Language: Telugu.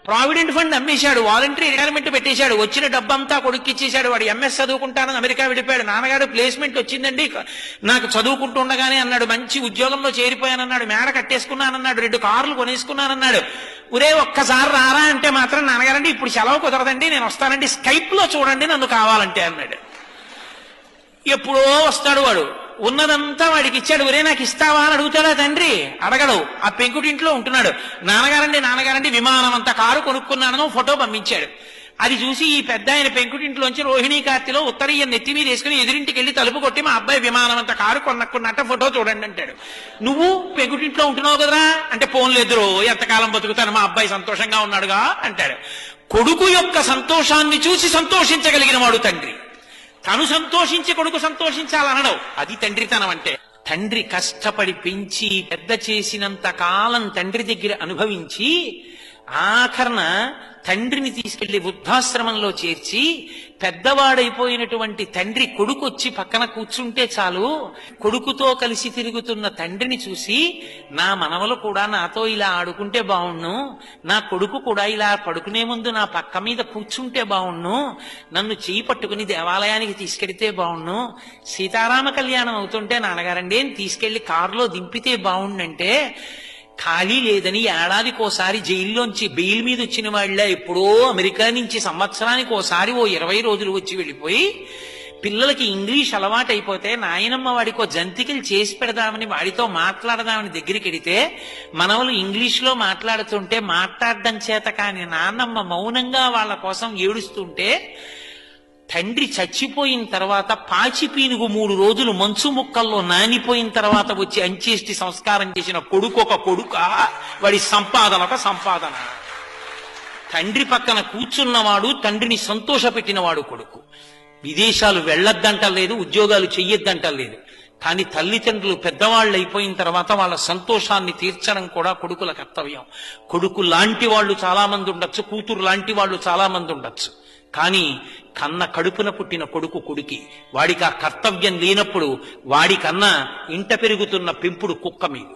ప్రావిడెంట్ ఫండ్ అమ్మేశాడు, వాలంటరీ రిటైర్మెంట్ పెట్టేశాడు, వచ్చిన డబ్బంతా కొడుక్కి ఇచ్చేశాడు. వాడు ఎంఎస్ చదువుకుంటానని అమెరికా వెళ్ళిపోయాడు. నాన్నగారు ప్లేస్మెంట్ వచ్చిందండి నాకు చదువుకుంటుండగానే అన్నాడు, మంచి ఉద్యోగంలో చేరిపోయానన్నాడు, మేడ కట్టేసుకున్నానన్నాడు, 2 కార్లు కొనేసుకున్నానన్నాడు. ఒరే ఒక్కసారి రారా అంటే మాత్రం నాన్నగారండి ఇప్పుడు సెలవు కుదరదండి, నేను వస్తానండి, స్కైప్ లో చూడండి నన్ను కావాలంటే అన్నాడు. ఎప్పుడో వస్తాడు వాడు, ఉన్నదంతా వాడికి ఇచ్చాడు. ఒరే నాకు ఇస్తావా అని అడుగుతాడా తండ్రి? అడగడు. ఆ పెంకుటింట్లో ఉంటున్నాడు. నాన్నగారండి విమానం అంత కారు కొనుక్కున్నానని ఫోటో పంపించాడు. అది చూసి ఈ పెద్ద ఆయన పెంకుటింట్లోంచి రోహిణీ కార్తిలో ఉత్తరీయం నెత్తి మీద వేసుకుని ఎదురింటికి వెళ్ళి తలుపు కొట్టి మా అబ్బాయి విమానం అంత కారు కొన్నట్ట ఫోటో చూడండి అంటాడు. నువ్వు పెంకుటింట్లో ఉంటున్నావు కదరా అంటే, పోన్లేదురో ఎంతకాలం బతుకుతాను, మా అబ్బాయి సంతోషంగా ఉన్నాడుగా అంటాడు. కొడుకు యొక్క సంతోషాన్ని చూసి సంతోషించగలిగిన వాడు తండ్రి. తను సంతోషించి కొడుకు సంతోషించాలనడం అది తండ్రితనం అంటే. తండ్రి కష్టపడి పెంచి పెద్ద చేసినంత కాలం తండ్రి దగ్గర అనుభవించి ఆఖరణ తండ్రిని తీసుకెళ్లి వృద్ధాశ్రమంలో చేర్చి పెద్దవాడైపోయినటువంటి తండ్రి కొడుకు వచ్చి పక్కన కూర్చుంటే చాలు, కొడుకుతో కలిసి తిరుగుతున్న తండ్రిని చూసి నా మనవలు కూడా నాతో ఇలా ఆడుకుంటే బావుణ్ణు, నా కొడుకు కూడా ఇలా పడుకునే ముందు నా పక్క మీద కూర్చుంటే బావుణ్ణు, నన్ను చేయి పట్టుకుని దేవాలయానికి తీసుకెడితే బావుణ్ణు, సీతారామ కళ్యాణం అవుతుంటే నాన్నగారండి తీసుకెళ్లి కారులో దింపితే బావుండంటే, ఖాళీ లేదని ఏడాదికోసారి జైల్లోంచి బెయిల్ మీద వచ్చిన వాళ్ళ ఎప్పుడో అమెరికా నుంచి సంవత్సరానికి ఓసారి 20 రోజులు వచ్చి వెళ్ళిపోయి పిల్లలకి ఇంగ్లీష్ అలవాటైపోతే నాయనమ్మ వాడికో జంతికలు చేసి పెడదామని వాడితో మాట్లాడదామని దగ్గరికి వెడితే మనవలు ఇంగ్లీష్లో మాట్లాడుతుంటే మాట్లాడడం చేత కాని నాన్నమ్మ మౌనంగా వాళ్ళ కోసం ఏడుస్తుంటే, తండ్రి చచ్చిపోయిన తర్వాత పాచి పీనుగు 3 రోజులు మంచు ముక్కల్లో నానిపోయిన తర్వాత వచ్చి అంచేష్టి సంస్కారం చేసిన కొడుకు ఒక కొడుక, వాడి సంపాదన ఒక సంపాదన. తండ్రి పక్కన కూర్చున్నవాడు తండ్రిని సంతోషపెట్టినవాడు కొడుకు. విదేశాలు వెళ్ళొద్దంటలేదు, ఉద్యోగాలు చెయ్యొద్దంటలేదు, కానీ తల్లిదండ్రులు పెద్దవాళ్ళు అయిపోయిన తర్వాత వాళ్ళ సంతోషాన్ని తీర్చడం కూడా కొడుకుల కర్తవ్యం. కొడుకు లాంటి వాళ్ళు చాలా మంది ఉండొచ్చు, కూతురు లాంటి వాళ్ళు చాలా మంది ఉండొచ్చు, కానీ కన్న కడుపున పుట్టిన కొడుకు కొడుకి. వాడికి ఆ కర్తవ్యం లేనప్పుడు వాడికన్నా ఇంట పెరుగుతున్న పెంపుడు కుక్క మీద.